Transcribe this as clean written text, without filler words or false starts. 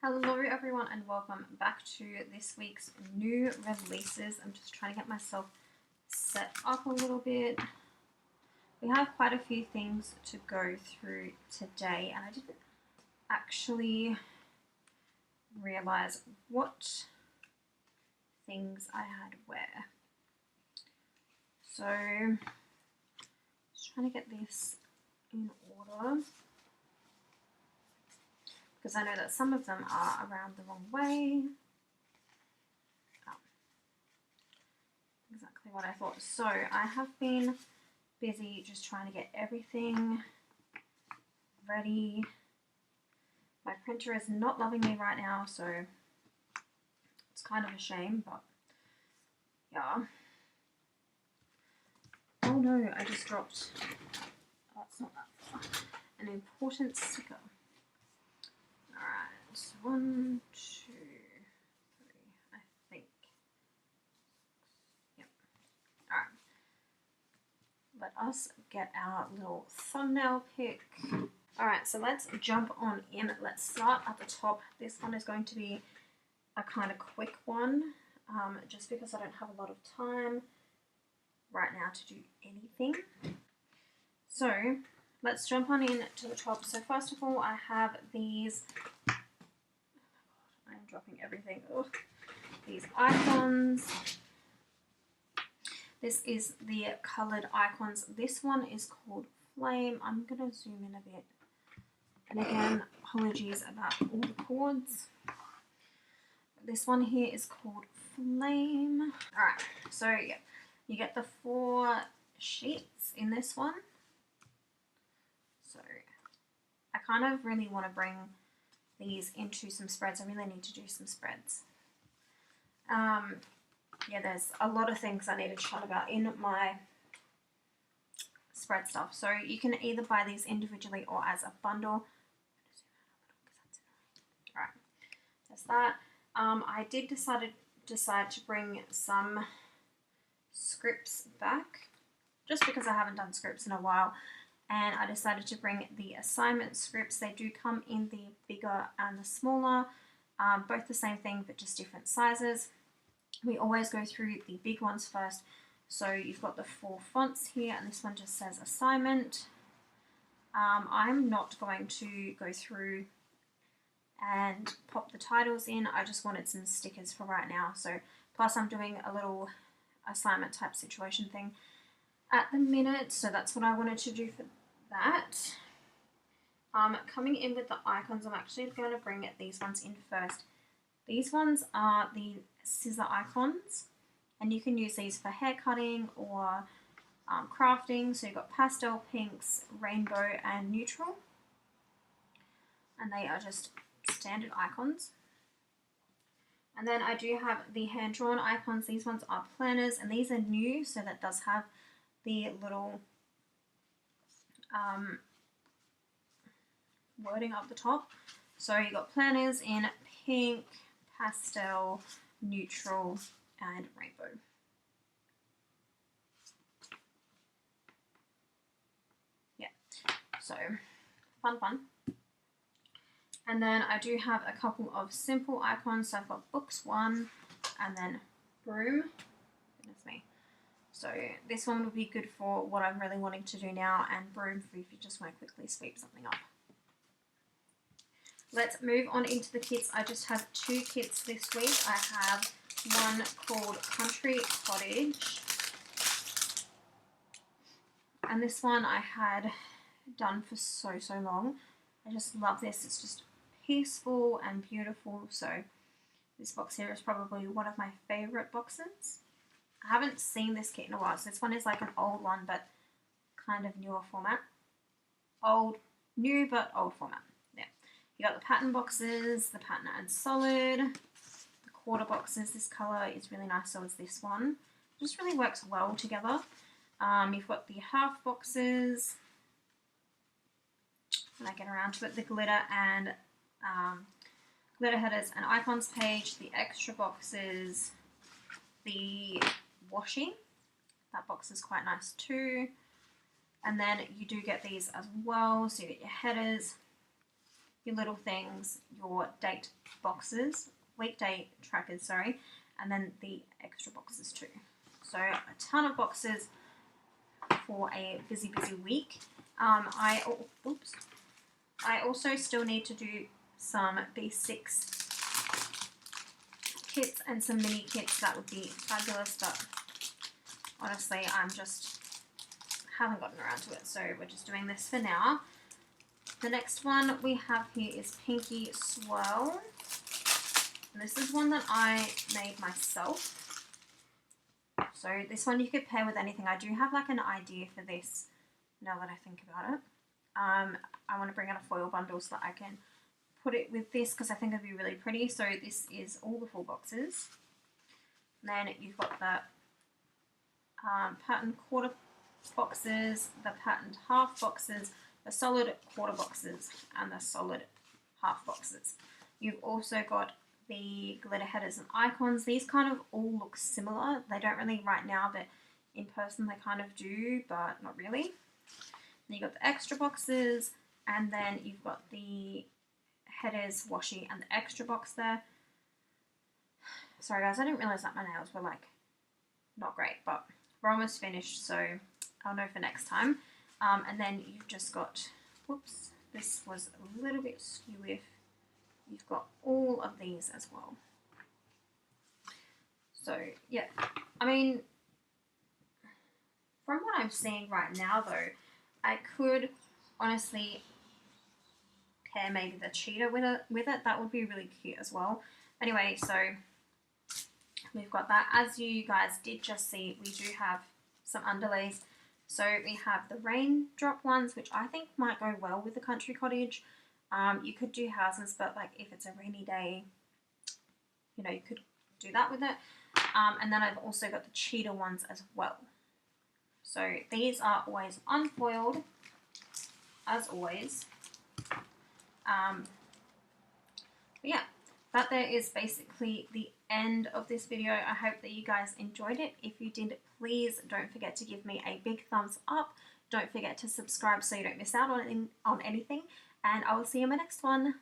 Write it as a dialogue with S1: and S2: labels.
S1: Hello everyone and welcome back to this week's new releases. I'm just trying to get myself set up a little bit. We have quite a few things to go through today and I didn't actually realize what things I had where. So just trying to get this in order, because I know that some of them are around the wrong way. Oh, exactly what I thought. So I have been busy just trying to get everything ready. My printer is not loving me right now, so it's kind of a shame, but yeah. Oh no, I just dropped, oh, it's not that far, an important sticker. Alright, 1, 2, 3, I think. Yep. Alright. Let us get our little thumbnail pic. Alright, so let's jump on in. Let's start at the top. This one is going to be a kind of quick one, just because I don't have a lot of time right now to do anything. So let's jump on in to the top. So first of all, I have these, oh my god, I am dropping everything. Ugh. These icons. This is the coloured icons. This one is called Flame. I'm going to zoom in a bit. And again, apologies about all the cords. This one here is called Flame. Alright, so yeah, you get the 4 sheets in this one. So I kind of really want to bring these into some spreads. I really need to do some spreads. Yeah, there's a lot of things I need to chat about in my spread stuff. So you can either buy these individually or as a bundle. Alright, there's that. I did decide to bring some scripts back, just because I haven't done scripts in a while. And I decided to bring the assignment scripts. They do come in the bigger and the smaller, both the same thing but just different sizes. We always go through the big ones first. So you've got the 4 fonts here, and this one just says assignment. I'm not going to go through and pop the titles in. I just wanted some stickers for right now. So plus I'm doing a little assignment type situation thing at the minute, so that's what I wanted to do for that. Coming in with the icons, I'm actually going to bring these ones in first. These ones are the scissor icons, and you can use these for hair cutting or crafting. So you've got pastel, pinks, rainbow and neutral, and they are just standard icons. And then I do have the hand-drawn icons. These ones are planners, and these are new, so that does have the little wording up the top. So you've got planners in pink, pastel, neutral, and rainbow. Yeah, so fun. And then I do have a couple of simple icons. So I've got books 1 and then broom. Goodness me. So this one would be good for what I'm really wanting to do now, and broom for if you just want to quickly sweep something up. Let's move on into the kits. I just have 2 kits this week. I have one called Country Cottage. And this one I had done for so long. I just love this. It's just peaceful and beautiful. So this box here is probably one of my favorite boxes. I haven't seen this kit in a while. So this one is like an old one, but kind of newer format. New but old format. Yeah. You got the pattern boxes, the pattern and solid, the quarter boxes. This color is really nice. So is this one. It just really works well together. You've got the half boxes. When I get around to it, the glitter and glitter headers and icons page, the extra boxes, the washi. That box is quite nice too. And then you do get these as well. So you get your headers, your little things, your date boxes, weekday trackers, sorry, and then the extra boxes too. So a ton of boxes for a busy week. I also still need to do some B6 kits and some mini kits. That would be fabulous, but honestly I just haven't gotten around to it, so we're just doing this for now. The next one we have here is Pinky Swirl, and this is one that I made myself. So this one you could pair with anything. I do have like an idea for this now that I think about it. I want to bring out a foil bundle so that I can put it with this because I think it'd be really pretty. So this is all the full boxes. And then you've got the patterned quarter boxes, the patterned half boxes, the solid quarter boxes, and the solid half boxes. You've also got the glitter headers and icons. These kind of all look similar. They don't really right now, but in person they kind of do, but not really. Then you've got the extra boxes, and then you've got the headers, washi, and the extra box there. Sorry guys, I didn't realise that my nails were like not great, but we're almost finished, so I'll know for next time. And then you've just got, whoops, this was a little bit skewy. You've got all of these as well. So yeah, I mean, from what I'm seeing right now though, I could honestly pair maybe the cheetah with it. That would be really cute as well. Anyway, so we've got that. As you guys did just see, we do have some underlays. So we have the raindrop ones, which I think might go well with the country cottage. You could do houses, but like if it's a rainy day, you know, you could do that with it. And then I've also got the cheetah ones as well. So these are always unfoiled, as always. But yeah, that there is basically the end of this video. I hope that you guys enjoyed it. If you did, please don't forget to give me a big thumbs up. Don't forget to subscribe so you don't miss out on anything. And I will see you in my next one.